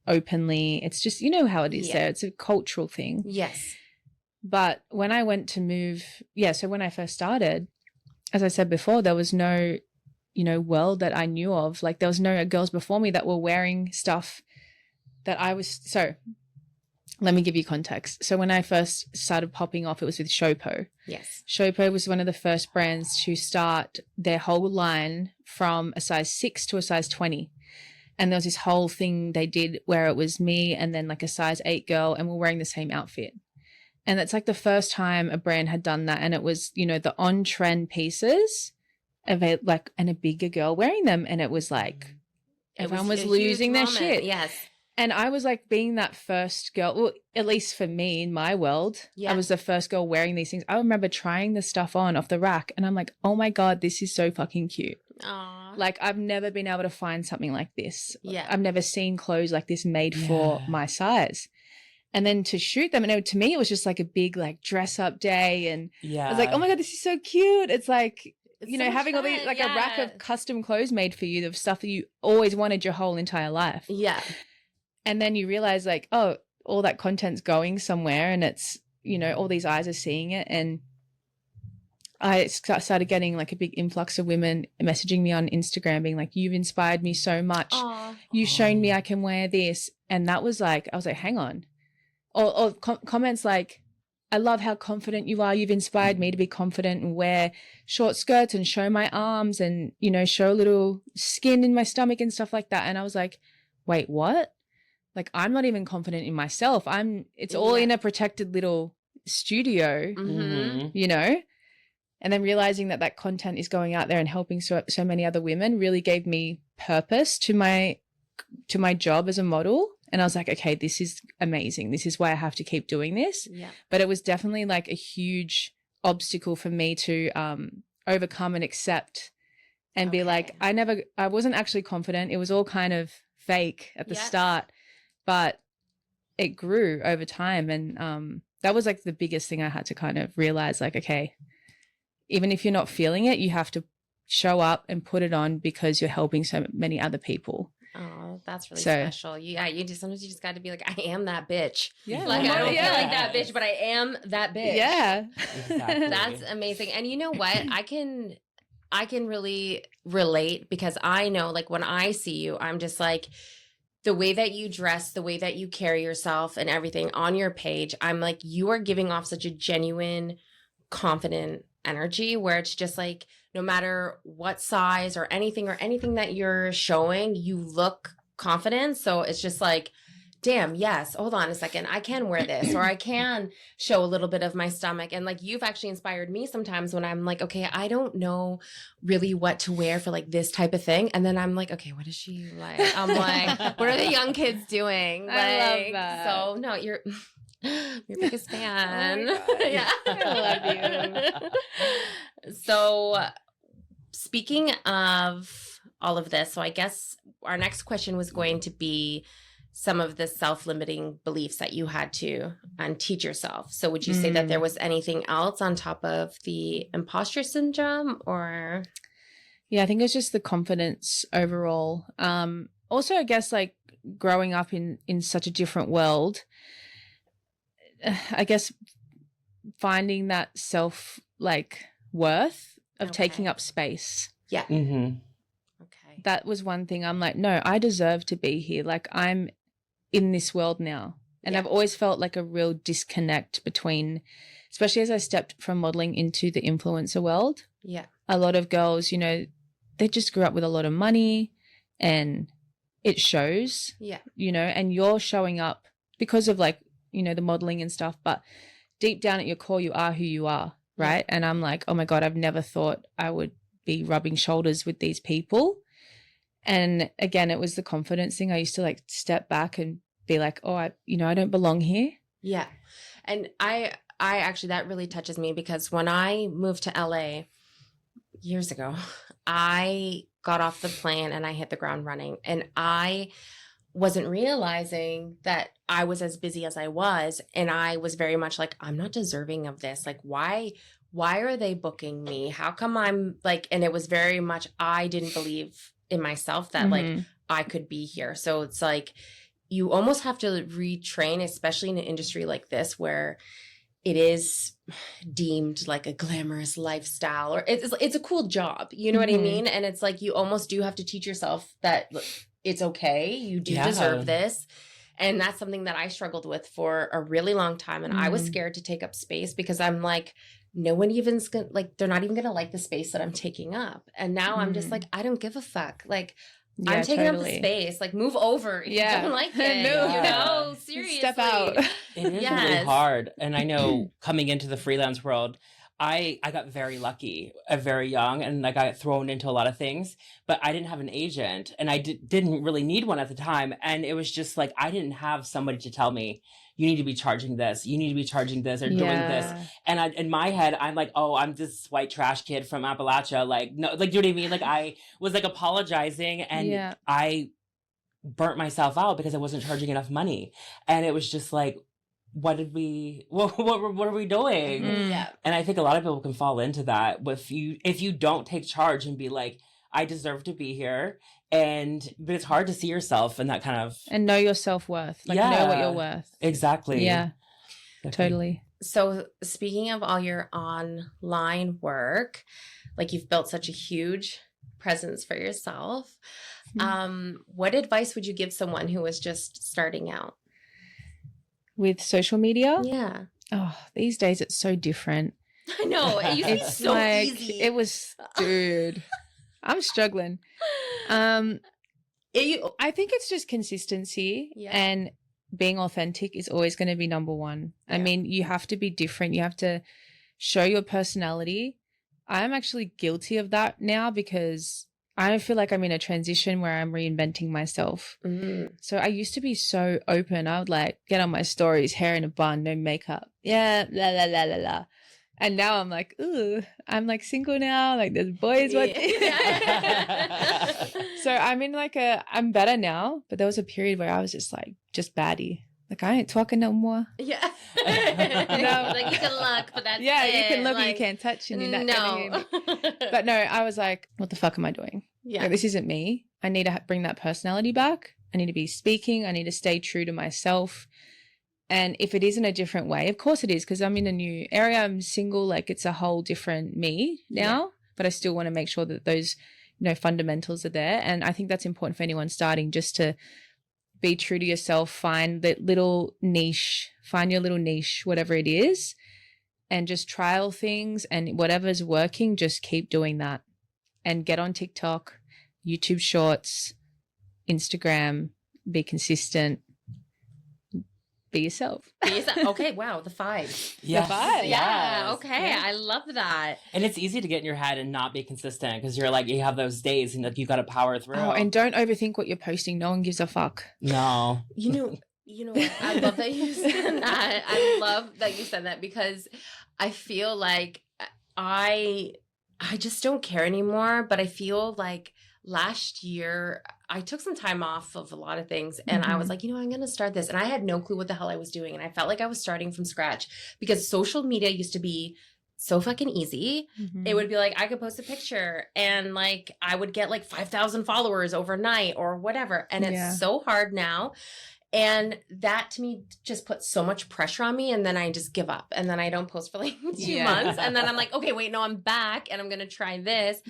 openly. It's just, you know how it is there. It's a cultural thing. Yes. But when I went to move, so when I first started, as I said before, there was no, you know, world that I knew of. Like, there was no girls before me that were wearing stuff that I was. So let me give you context. So when I first started popping off, it was with Shopo. Yes. Shopo was one of the first brands to start their whole line from a size 6 to a size 20. And there was this whole thing they did where it was me and then like a size 8 girl, and we're wearing the same outfit. And it's like the first time a brand had done that. And it was, you know, the on-trend pieces of it, like, and a bigger girl wearing them. And it was like, everyone was losing their shit. Yes. And I was like being that first girl, well, at least for me in my world, I was the first girl wearing these things. I remember trying the stuff on off the rack, and I'm like, oh my God, this is so fucking cute. Aww. Like, I've never been able to find something like this. Yeah. I've never seen clothes like this made for my size. And then to shoot them, and to me, it was just like a big like dress up day. And I was like, oh my God, this is so cute. It's like, you know, having all these, like a rack of custom clothes made for you, of stuff that you always wanted your whole entire life. Yeah. And then you realize like, oh, all that content's going somewhere, and it's, you know, all these eyes are seeing it. And I started getting like a big influx of women messaging me on Instagram being like, you've inspired me so much. Aww. You've shown me I can wear this. And that was like, I was like, hang on. Or comments like, I love how confident you are. You've inspired me to be confident and wear short skirts and show my arms and, you know, show a little skin in my stomach and stuff like that. And I was like, wait, what? Like, I'm not even confident in myself. It's all in a protected little studio, you know? And then realizing that content is going out there and helping so many other women really gave me purpose to my job as a model And I was like, okay, this is amazing. This is why I have to keep doing this. Yeah. But it was definitely like a huge obstacle for me to overcome and accept and be like, I wasn't actually confident. It was all kind of fake at the start, but it grew over time. And that was like the biggest thing I had to kind of realize, like, okay, even if you're not feeling it, you have to show up and put it on because you're helping so many other people. Oh, that's really special. Sometimes you just got to be like, I am that bitch. Yeah. Like, I don't feel like that bitch, but I am that bitch. Yeah. Exactly. That's amazing. And you know what? I can really relate because I know, like, when I see you, I'm just like, the way that you dress, the way that you carry yourself and everything on your page, I'm like, you are giving off such a genuine, confident energy where it's just like, no matter what size or anything that you're showing, you look confident. So it's just like, damn, yes, hold on a second, I can wear this, or I can show a little bit of my stomach. And like, you've actually inspired me sometimes when I'm like, okay, I don't know really what to wear for like this type of thing. And then I'm like, okay, what is she like? I'm like, what are the young kids doing? Like, I love that. So no, you're your biggest fan. Oh my God. Yeah. I love you. So speaking of all of this, so I guess our next question was going to be some of the self-limiting beliefs that you had to unteach yourself. So would you say that there was anything else on top of the imposter syndrome, or? Yeah, I think it's just the confidence overall. Also, I guess like growing up in such a different world, I guess finding that self like worth of taking up space. Yeah. Mm-hmm. Okay. That was one thing. I'm like, no, I deserve to be here. Like, I'm in this world now. And I've always felt like a real disconnect between, especially as I stepped from modeling into the influencer world. Yeah. A lot of girls, you know, they just grew up with a lot of money and it shows. Yeah. You know, and you're showing up because of like, you know, the modeling and stuff, but deep down at your core, you are who you are, right? And I'm like, oh my God, I've never thought I would be rubbing shoulders with these people. And again, it was the confidence thing. I used to like step back and be like, oh, I don't belong here. Yeah. And I actually, that really touches me because when I moved to LA years ago, I got off the plane and I hit the ground running, and I wasn't realizing that I was as busy as I was. And I was very much like, I'm not deserving of this. Like, why are they booking me? How come I'm like, and it was very much, I didn't believe in myself that like I could be here. So it's like, you almost have to retrain, especially in an industry like this, where it is deemed like a glamorous lifestyle, or it's a cool job. You know what I mean? And it's like, you almost do have to teach yourself that it's okay. You do deserve this. And that's something that I struggled with for a really long time. And I was scared to take up space because I'm like, no one even's gonna, like, they're not even gonna like the space that I'm taking up. And now I'm just like, I don't give a fuck. Like, yeah, I'm taking up the space. Like, move over if you don't like it. No. You know, seriously. Step out. It is really hard. And I know coming into the freelance world, I got very lucky, very young, and I got thrown into a lot of things, but I didn't have an agent, and I didn't really need one at the time. And it was just like, I didn't have somebody to tell me, you need to be charging this, you need to be charging this, or doing this. And in my head, I'm like, oh, I'm this white trash kid from Appalachia. Like, no, like, do you know what I mean? Like, I was like apologizing, and I burnt myself out because I wasn't charging enough money. And it was just like, what are we doing? Yeah. And I think a lot of people can fall into that if you don't take charge and be like, I deserve to be here. But it's hard to see yourself in that kind of, and know your self-worth. Like, know what you're worth. Exactly. Yeah. Totally. So speaking of all your online work, like, you've built such a huge presence for yourself. What advice would you give someone who was just starting out? With social media? Yeah. Oh, these days it's so different. I know. It used to be so like, easy. It was, dude, I'm struggling. I think it's just consistency and being authentic is always going to be number one. I mean, you have to be different. You have to show your personality. I'm actually guilty of that now because I feel like I'm in a transition where I'm reinventing myself. So I used to be so open. I would like get on my stories, hair in a bun, no makeup. Yeah, la la la la la. And now I'm like, ooh, I'm like single now. Like there's boys watching. So I'm in like I'm better now. But there was a period where I was just baddie. Like I ain't talking no more. Yeah. No. Like you can look, but that's Yeah, it. you can look, like, you can't touch, and you're not gonna hear me. But no, I was like, what the fuck am I doing? Yeah. Like, this isn't me. I need to bring that personality back. I need to be speaking. I need to stay true to myself. And if it is in a different way, of course it is, because I'm in a new area. I'm single. Like it's a whole different me now, but I still want to make sure that those, fundamentals are there. And I think that's important for anyone starting, just to be true to yourself, find that little niche, find your little niche, whatever it is, and just trial things, and whatever's working, just keep doing that. And get on TikTok, YouTube Shorts, Instagram, be consistent, be yourself. Okay, wow, the 5. Yes. The 5. Yeah, okay, I love that. And it's easy to get in your head and not be consistent because you're like, you have those days and like you got to power through. Oh, and don't overthink what you're posting. No one gives a fuck. No. You know what? I love that you said that. I love that you said that because I feel like I just don't care anymore, but I feel like last year I took some time off of a lot of things and I was like, I'm going to start this. And I had no clue what the hell I was doing. And I felt like I was starting from scratch because social media used to be so fucking easy. It would be like, I could post a picture and like, I would get like 5,000 followers overnight or whatever. And it's so hard now. And that to me just puts so much pressure on me. And then I just give up. And then I don't post for like 2 months. And then I'm like, okay, wait, no, I'm back and I'm going to try this.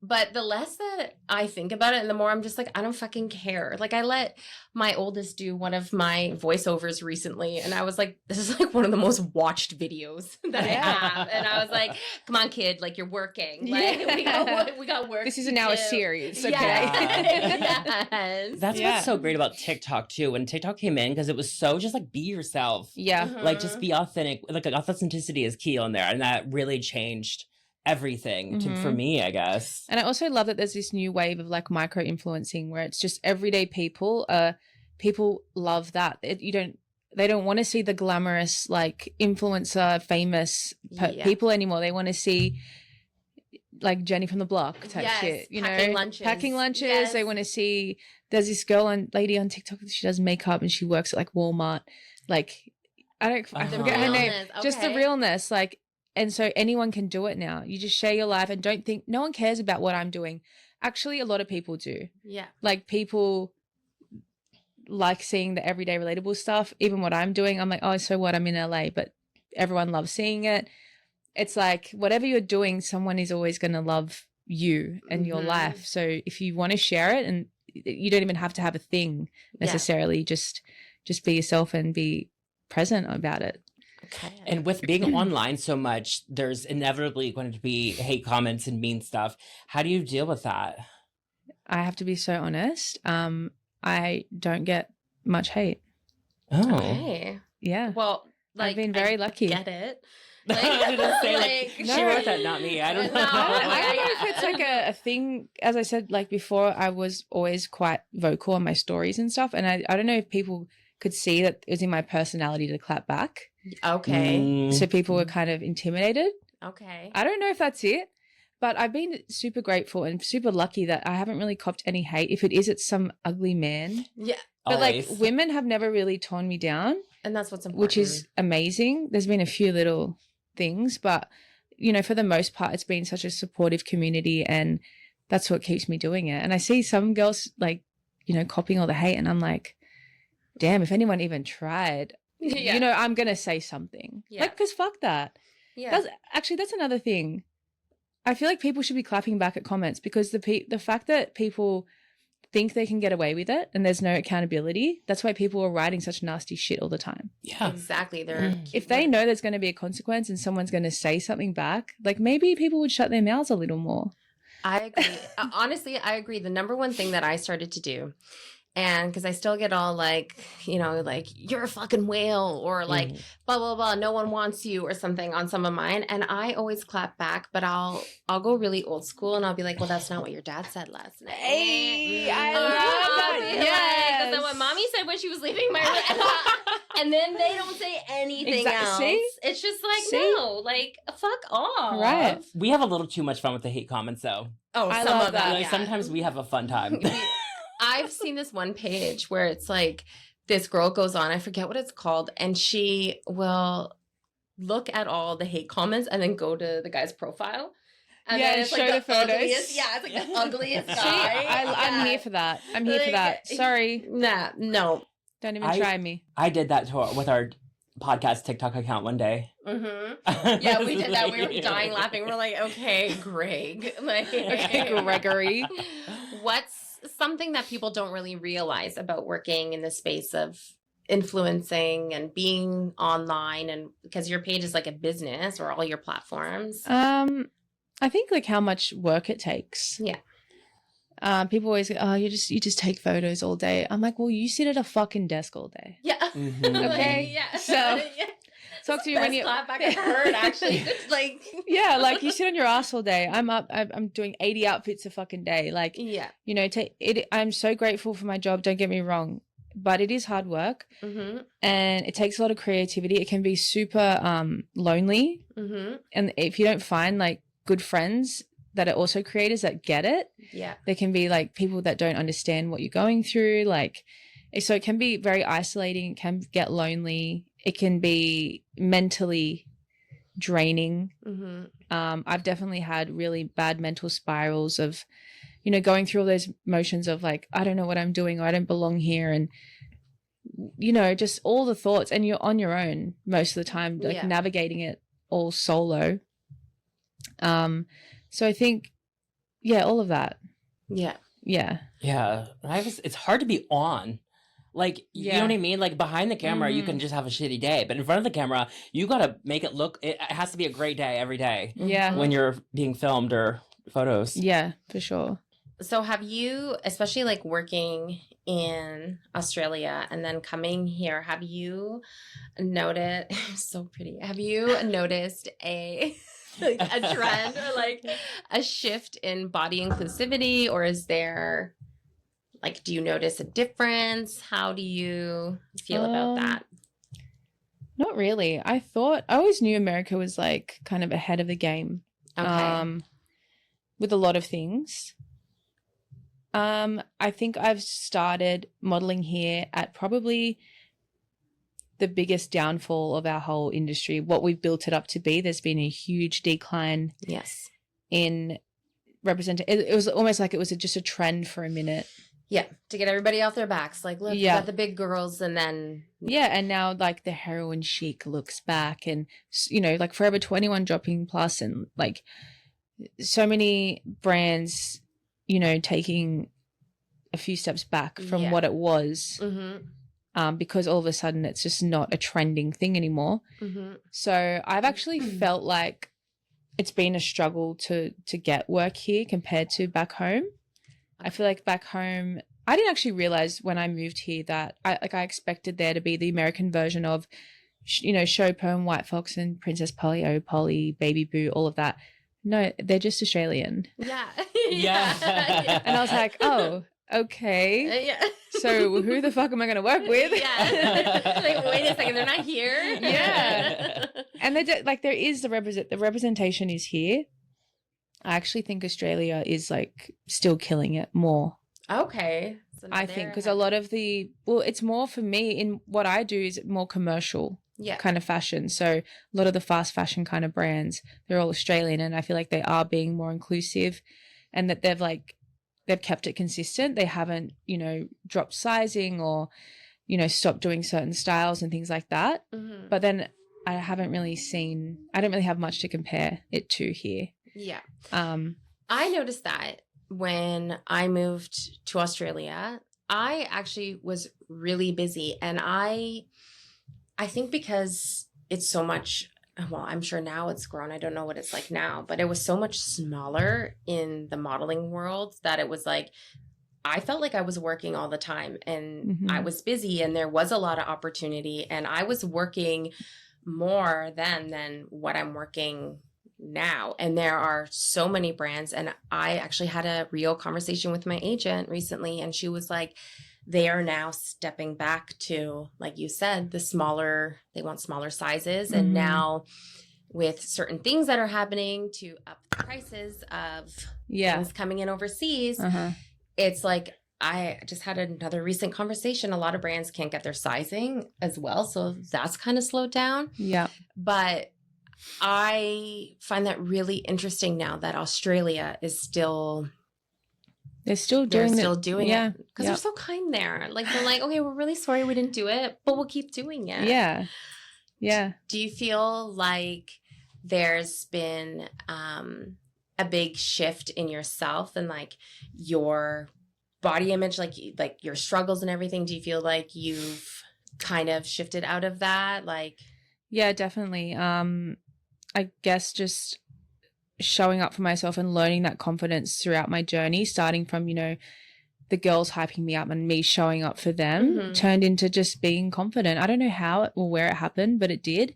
But the less that I think about it and the more I'm just like, I don't fucking care. Like I let my oldest do one of my voiceovers recently. And I was like, this is like one of the most watched videos that I have. And I was like, come on, kid, like you're working. Like we got work. This is now a series. Okay. Yes. That's what's so great about TikTok too. When TikTok came in, because it was so just like be yourself. Yeah. Like just be authentic. Like authenticity is key on there. And that really changed everything for me, I guess. And I also love that there's this new wave of like micro influencing where it's just everyday people. People love that. They don't want to see the glamorous like influencer famous people anymore. They want to see like Jenny from the block type shit, packing lunches. Yes. They want to see, there's this lady on TikTok, she does makeup and she works at like Walmart. Like I forget her name. Okay. Just the realness. Like, and so anyone can do it now. You just share your life and don't think, no one cares about what I'm doing. Actually, a lot of people do. Yeah. Like people like seeing the everyday relatable stuff. Even what I'm doing, I'm like, oh, so what? I'm in LA, but everyone loves seeing it. It's like whatever you're doing, someone is always going to love you and your life. So if you want to share it, and you don't even have to have a thing necessarily, just be yourself and be present about it. Okay. And with being online so much, there's inevitably going to be hate comments and mean stuff. How do you deal with that? I have to be so honest. I don't get much hate. Oh. Okay. Yeah. Well, I've been very lucky. Get it? Like, she wrote that, not me. I don't know. I don't know if it's like a thing. As I said, like before, I was always quite vocal on my stories and stuff. And I don't know if people could see that it was in my personality to clap back. Okay. So people were kind of intimidated. Okay. I don't know if that's it, but I've been super grateful and super lucky that I haven't really copped any hate. If it is, it's some ugly man. Yeah. But always. like women have never really torn me down. And that's what's important. Which is amazing. There's been a few little things, but for the most part, it's been such a supportive community, and that's what keeps me doing it. And I see some girls like, copying all the hate, and I'm like, damn, if anyone even tried, I'm going to say something. Yeah. Like, because fuck that. Yeah. That's another thing. I feel like people should be clapping back at comments, because the fact that people think they can get away with it and there's no accountability, that's why people are writing such nasty shit all the time. Yeah. Exactly. If they know there's going to be a consequence and someone's going to say something back, like maybe people would shut their mouths a little more. I agree. Honestly, I agree. The number one thing that I started to do And because I still get all like, like, you're a fucking whale, or like, blah, blah, blah, no one wants you, or something on some of mine. And I always clap back, but I'll go really old school and I'll be like, well, that's not what your dad said last night. Hey, I love that. Yes. That's not what mommy said when she was leaving my room. And then they don't say anything else. See? It's just like, no, like, fuck off. Right. We have a little too much fun with the hate comments, though. Oh, I some love of that. them. Like, Yeah. sometimes we have a fun time. I've seen this one page where it's like this girl goes on, I forget what it's called, and she will look at all the hate comments and then go to the guy's profile. And yeah, then it's show like the photos. Ugliest, yeah, it's like the ugliest guy. See, I'm here for that. I'm here for that. Sorry. Nah, no. Don't even try me. I did that with our podcast TikTok account one day. Mm-hmm. Yeah, we did that. We were dying laughing. We're like, okay, Greg. Like, Okay, Gregory. What's something that people don't really realize about working in the space of influencing and being online, and because your page is like a business, or all your platforms? I think like how much work it takes. Yeah. People always go, oh, you just take photos all day. I'm like, well, you sit at a fucking desk all day. Yeah. Mm-hmm. Okay. Yeah. So yeah. talk to you when you clap back I've heard, actually. Like, yeah, like you sit on your ass all day. I'm doing 80 outfits a fucking day. Like, yeah. I'm so grateful for my job. Don't get me wrong, but it is hard work, Mm-hmm. and it takes a lot of creativity. It can be super lonely, Mm-hmm. and if you don't find like good friends that are also creators that get it, Yeah. there can be like people that don't understand what you're going through. Like, so it can be very isolating. It can get lonely. It can be mentally draining. Mm-hmm. I've definitely had really bad mental spirals of, going through all those motions of like, I don't know what I'm doing, or I don't belong here. And, just all the thoughts, and you're on your own most of the time, like navigating it all solo. So I think, all of that. Yeah. Yeah. Yeah. It's hard to be on. Like, you know what I mean? Like, behind the camera, you can just have a shitty day. But in front of the camera, you got to make it look, it has to be a great day every day. Yeah. When you're being filmed or photos. Yeah, for sure. So have you, especially like working in Australia and then coming here, have you noticed, so pretty, have you noticed a trend or like a shift in body inclusivity, or is there, like, do you notice a difference? How do you feel about that? Not really. I always knew America was like kind of ahead of the game. Okay. With a lot of things. I think I've started modeling here at probably the biggest downfall of our whole industry. What we've built it up to be, there's been a huge decline. Yes. In representation. It was almost like it was just a trend for a minute. Yeah, to get everybody off their backs. Like, look, you got the big girls, and then... Yeah, and now, like, the heroin chic looks back, and, like, Forever 21 dropping plus, and, like, so many brands, taking a few steps back from what it was, because all of a sudden it's just not a trending thing anymore. Mm-hmm. So I've actually felt like it's been a struggle to get work here compared to back home. I feel like back home, I didn't actually realize when I moved here that I expected there to be the American version of, Show Perm, White Fox, and Princess Polly, Oh Polly, Baby Boo, all of that. No, they're just Australian. Yeah. Yeah. And I was like, oh, okay. Yeah. So who the fuck am I going to work with? Yeah. Like, wait a second, they're not here? Yeah. And there is the representation is here. I actually think Australia is like still killing it more. Okay. So I think because a lot of it's more for me in what I do is more commercial kind of fashion. So a lot of the fast fashion kind of brands, they're all Australian, and I feel like they are being more inclusive, and that they've kept it consistent. They haven't, dropped sizing or, stopped doing certain styles and things like that. Mm-hmm. But then I don't really have much to compare it to here. Yeah. I noticed that when I moved to Australia, I actually was really busy, and I think because it's so much, well, I'm sure now it's grown. I don't know what it's like now, but it was so much smaller in the modeling world that it was like I felt like I was working all the time, and I was busy, and there was a lot of opportunity, and I was working more then than what I'm working now. And there are so many brands. And I actually had a real conversation with my agent recently, and she was like, they are now stepping back to, like you said, they want smaller sizes. And now with certain things that are happening to up the prices of things coming in overseas, it's like, I just had another recent conversation. A lot of brands can't get their sizing as well. So that's kind of slowed down. Yeah. But I find that really interesting now that Australia is still... They're still doing it. Because they're so kind there. Like, they're like, okay, we're really sorry we didn't do it, but we'll keep doing it. Yeah. Yeah. Do you feel like there's been a big shift in yourself and like your body image, like your struggles and everything? Do you feel like you've kind of shifted out of that? Like, yeah, definitely. I guess just showing up for myself and learning that confidence throughout my journey, starting from, you know, the girls hyping me up and me showing up for them, turned into just being confident. I don't know how or where it happened, but it did.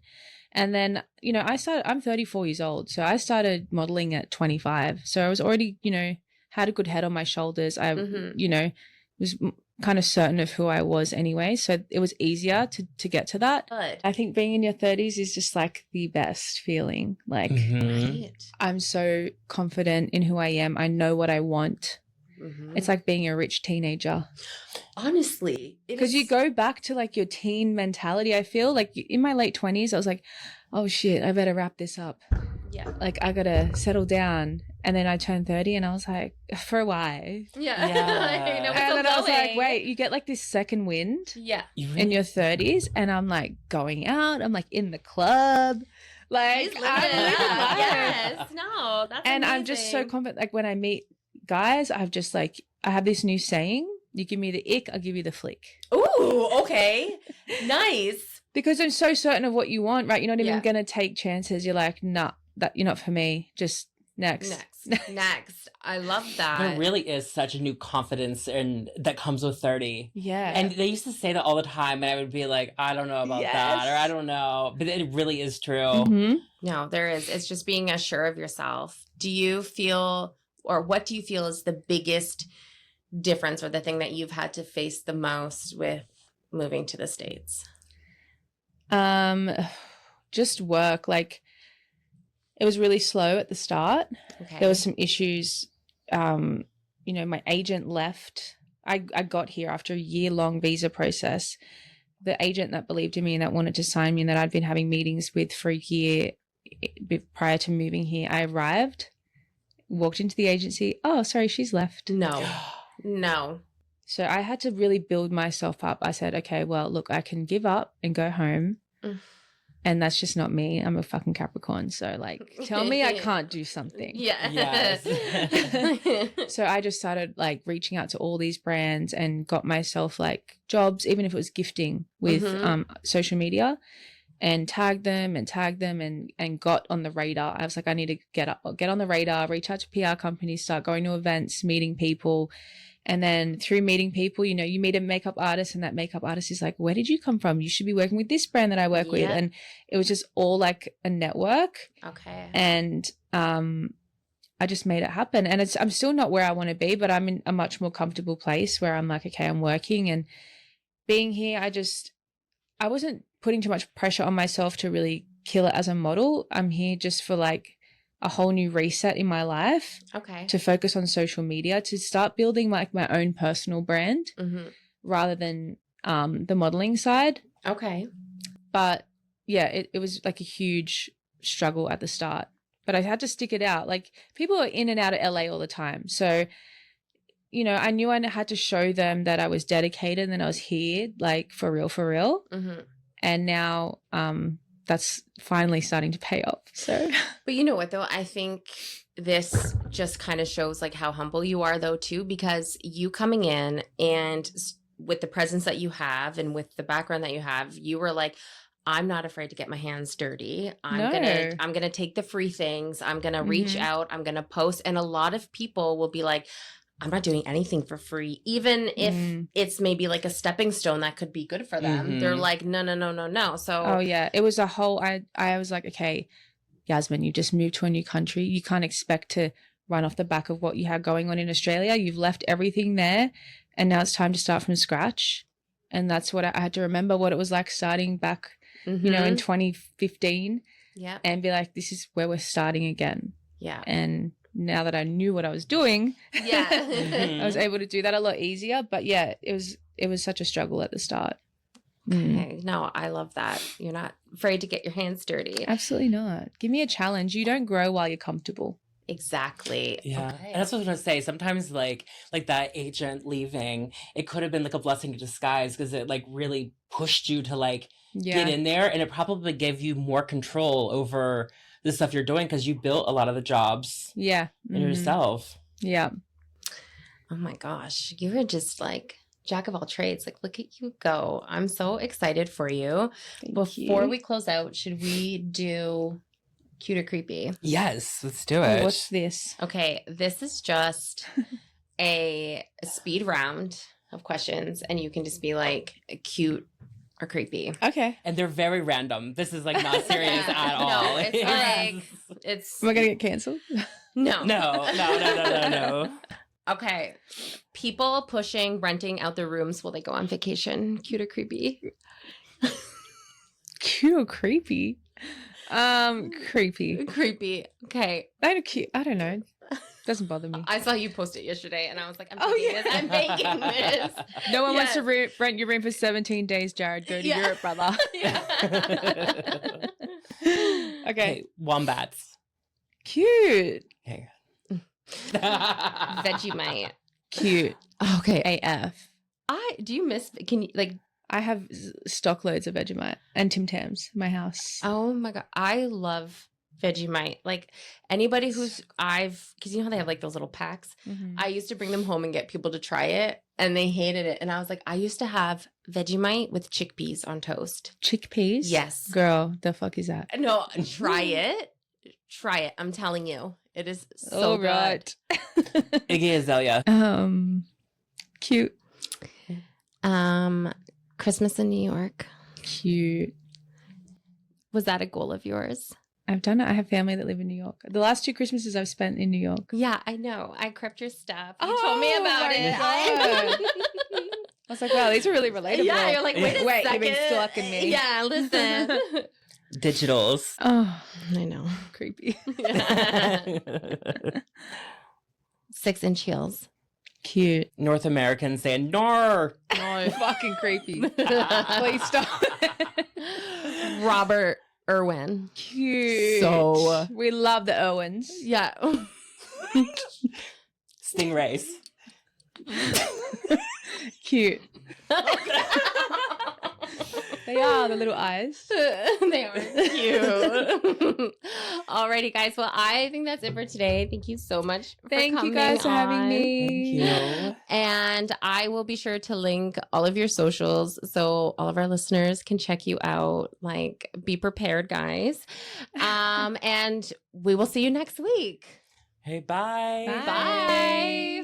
And then, you know, I'm 34 years old. So I started modeling at 25. So I was already, you know, had a good head on my shoulders. I, you know, was kind of certain of who I was anyway. So it was easier to get to that. Good. I think being in your 30s is just like the best feeling. Like, I'm so confident in who I am. I know what I want. It's like being a rich teenager. Honestly. Because you go back to like your teen mentality. I feel like in my late 20s, I was like, oh shit, I better wrap this up. Yeah. Like I got to settle down. And then I turned 30 and I was like, for why? Yeah. And then I was like, wait, you get like this second wind in your 30s. And I'm like going out. I'm like in the club. Like, I'm living life. Yes. No, that's and amazing. I'm just so confident. Like when I meet guys, I've just like, I have this new saying, you give me the ick, I'll give you the flick. Ooh, okay. Nice. Because I'm so certain of what you want, right? You're not even going to take chances. You're like, nah, that you're not for me. Just next. I love that. There really is such a new confidence and that comes with 30. Yeah. And they used to say that all the time, and I would be like, I don't know about that, or I don't know. But it really is true. No, there is. It's just being sure of yourself. Do you feel, or what do you feel is the biggest difference or the thing that you've had to face the most with moving to the States? Just work. Like, it was really slow at the start. Okay. There was some issues. You know, my agent left. I got here after a year-long visa process. The agent that believed in me and that wanted to sign me and that I'd been having meetings with for a year prior to moving here, I arrived, walked into the agency. Oh, sorry, she's left. No. So I had to really build myself up. I said, okay, well, look, I can give up and go home. And that's just not me. I'm a fucking Capricorn. So like, tell me I can't do something. Yeah. Yes. So I just started like reaching out to all these brands and got myself like jobs, even if it was gifting with social media, and tagged them and got on the radar. I was like, I need to get on the radar, reach out to PR companies, start going to events, meeting people. And then through meeting people, you know, you meet a makeup artist and that makeup artist is like, where did you come from? You should be working with this brand that I work with. And it was just all like a network. Okay. And I just made it happen. And I'm still not where I want to be, but I'm in a much more comfortable place where I'm like, okay, I'm working and being here. I wasn't putting too much pressure on myself to really kill it as a model. I'm here just for like a whole new reset in my life. Okay. To focus on social media, to start building like my own personal brand rather than the modeling side. Okay. But yeah, it was like a huge struggle at the start, but I had to stick it out. Like people are in and out of LA all the time. So, you know, I knew I had to show them that I was dedicated and I was here like for real. And now, that's finally starting to pay off. So, but you know what though? I think this just kind of shows like how humble you are though too, because you coming in and with the presence that you have and with the background that you have, you were like, I'm not afraid to get my hands dirty. I'm gonna take the free things. I'm gonna reach out. I'm gonna post. And a lot of people will be like, I'm not doing anything for free. Even if it's maybe like a stepping stone that could be good for them. They're like, no. So oh yeah, it was a whole, I was like, okay, Yasmin, you just moved to a new country. You can't expect to run off the back of what you had going on in Australia. You've left everything there and now it's time to start from scratch. And that's what I had to remember what it was like starting back, you know, in 2015. Yeah. And be like, this is where we're starting again. Yeah. And now that I knew what I was doing, Yeah. I was able to do that a lot easier. But yeah, it was such a struggle at the start. Okay. No, I love that. You're not afraid to get your hands dirty. Absolutely not. Give me a challenge. You don't grow while you're comfortable. Exactly. Yeah. Okay. And that's what I was going to say. Sometimes like that agent leaving, it could have been like a blessing in disguise because it like really pushed you to like get in there, and it probably gave you more control over the stuff you're doing because you built a lot of the jobs yourself. Yeah. Oh my gosh. You were just like jack of all trades. Like, look at you go. I'm so excited for you. Before we close out, should we do cute or creepy? Yes, let's do it. What's this? Okay. This is just a speed round of questions, and you can just be like cute or creepy. Okay. And they're very random. This is like not serious at all. No, it's like it's. Am I gonna get cancelled? No. No. Okay. People pushing renting out their rooms while they go on vacation. Cute or creepy? Cute or creepy? Creepy. Creepy. Okay. I don't know. Doesn't bother me. I saw you post it yesterday, and I was like, I'm taking this. I'm making this. No one wants to rent your room for 17 days, Jared. Go to Europe, brother. Okay. Wombats. Cute. Okay. Vegemite. Cute. Okay. AF. Do you miss, can you, like, I have stock loads of Vegemite and Tim Tams in my house. oh my God. I love Vegemite. Like, anybody because you know how they have like those little packs? Mhm. I used to bring them home and get people to try it, and they hated it. And I was like, I used to have Vegemite with chickpeas on toast. Chickpeas? Yes. Girl, the fuck is that? No, try it. Try it. I'm telling you. It is so All good. right. Iggy Azalea. Cute. Christmas in New York. Cute. Was that a goal of yours? I've done it. I have family that live in New York. The last 2 Christmases I've spent in New York. Yeah, I know. I crept your stuff. You told me about my it. God. I was like, wow, these are really relatable. Yeah, you're like, wait a Wait, second. you've been stalking me. Yeah, listen. Digitals. Oh, I know. creepy. 6-inch heels. Cute. North Americans saying, "Nor." No, fucking creepy. Please stop. Robert Irwin. Cute. So- we love the Owens. Yeah. Stingrays. Cute. They are the little eyes. They are cute. Alrighty, guys. Well, I think that's it for today. Thank you so much for Thank coming you guys for having on. me. Thank you. And I will be sure to link all of your socials so all of our listeners can check you out. Like, be prepared, guys. And we will see you next week. Hey, bye. Bye.